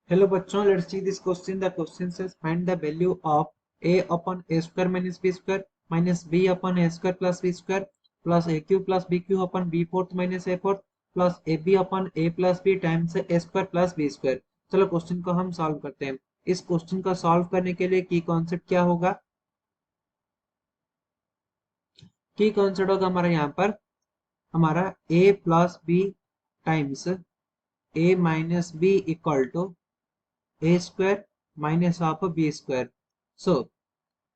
Hello बच्चों, let's see this question. The question says find the value of a upon a square minus b square minus b upon a square plus b square plus a cube plus b cube upon b fourth minus a fourth plus ab upon a plus b times a square plus b square. चलो question को हम solve करते हैं। इस question को solve करने के लिए की कॉन्सेप्ट क्या होगा? की कॉन्सेप्ट होगा हमारा यहाँ पर हमारा a plus b times a minus b equal to A square minus of B square. So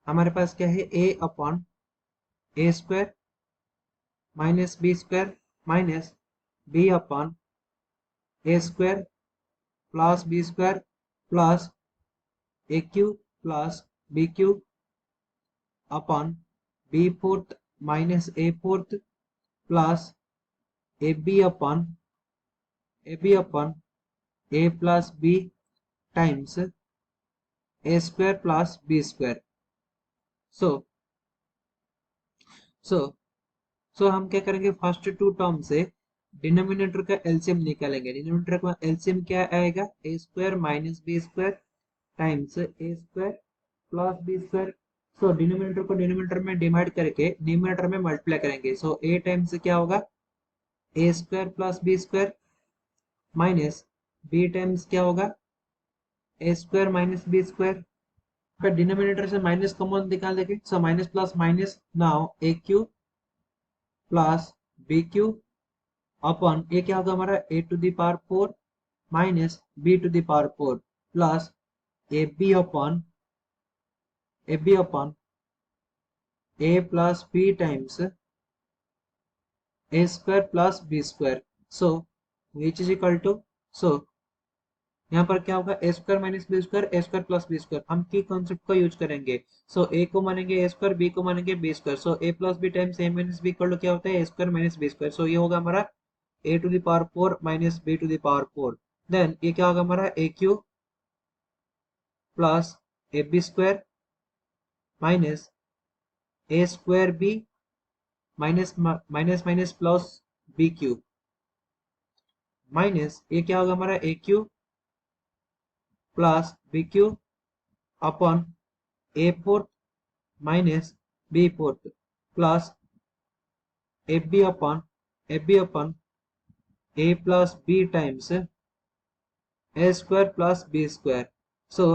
हमारे पास क्या है? A upon A square minus B square minus B upon A square plus B square plus A cube plus B cube upon B fourth minus A fourth plus A B upon A plus B times A square plus B square. So so so हम क्या करेंगे? First to term से denominator का LCM निकालेंगे। Denominator का LCM क्या आएगा? A square minus B square times A square plus B square. So denominator को डिनोमिनेटर में डिवाइड करके न्यूमरेटर में मल्टीप्लाई करेंगे। सो ए टाइम्स क्या होगा? A square plus B square minus B times क्या होगा? A square minus B square. फिर डिनोमिनेटर से माइनस कॉमन निकाल देंगे। So minus plus minus, now A cube plus B cube upon ये क्या होगा हमारा? A to the power 4 minus B to the power 4 plus A B upon A plus B times A square plus B square. So which is equal to, so यहाँ पर क्या होगा? A square minus B square, A square plus B square. हम की concept को use करेंगे। So ए को मानेंगे ए स्क्वायर, बी को मानेंगे B square. So A plus B times A minus B equal to क्या होता है? A square minus B square. So ये होगा हमारा a to the power 4 minus b to the power 4। Then ये क्या होगा हमारा? a cube plus A B square minus A square B minus minus minus plus B cube minus ये क्या होगा हमारा? a cube plus B cube upon A fourth minus B fourth plus A B upon A plus B times A square plus B square. So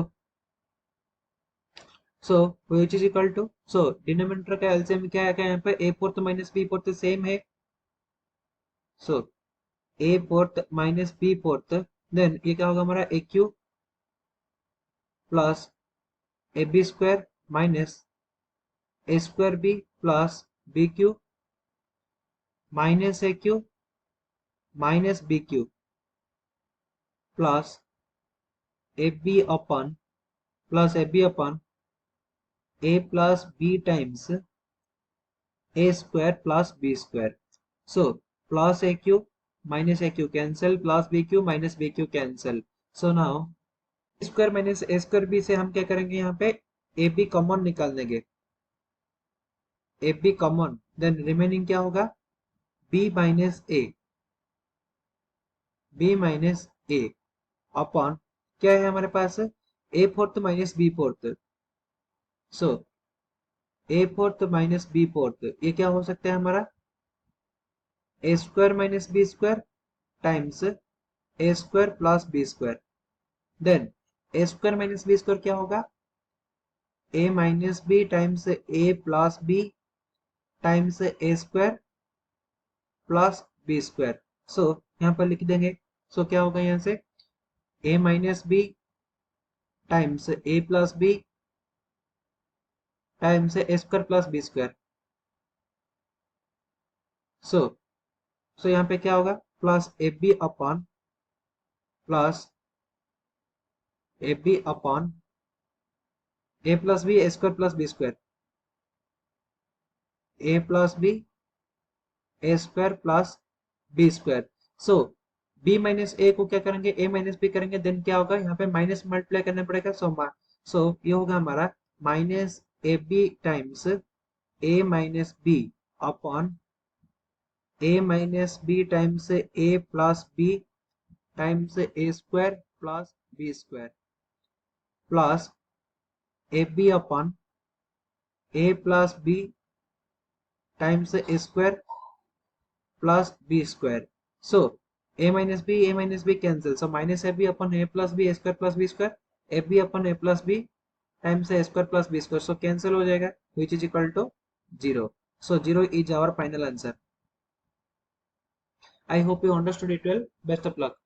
which is equal to, so denominator का LCM क्या है? यहाँ पे A fourth minus B fourth same है। So A fourth minus B fourth, then ये क्या होगा हमारा? A cube plus A B square minus A square B plus B cube minus A cube minus B cube plus A B upon A plus B times A square plus B square. So plus A cube minus A cube cancel, plus B cube minus B cube cancel. So now square minus A square B से हम क्या करेंगे? यहाँ पे ए B common निकाल देंगे। A B common, then remaining क्या होगा? बी माइनस ए अपॉन क्या है हमारे पास? A fourth minus B fourth. So A fourth minus B fourth ये क्या हो सकता है हमारा? A square minus B square times A square plus B square. Then A square minus B square क्या होगा? A minus B times A plus B times A square plus B square. So यहाँ पर लिख देंगे। So क्या होगा यहाँ से? A minus B times A plus B times A square plus B square. So so यहाँ पे क्या होगा? Plus A B upon A plus B square plus B square, A plus B A square plus B square. So B minus A को क्या करेंगे? A minus B करेंगे। Then क्या होगा? यहाँ पे माइनस मल्टीप्लाई करना पड़ेगा। सो ये होगा हमारा minus A B times A minus B upon A minus B times A plus B times A square plus b square plus ab upon a plus b times a square plus b square. So a minus b cancel. So minus ab upon a plus b, a square plus b square, ab upon a plus b times a square plus b square. So cancel हो जाएगा, which is equal to 0. So 0 is our final answer. I hope you understood it well. Best of luck.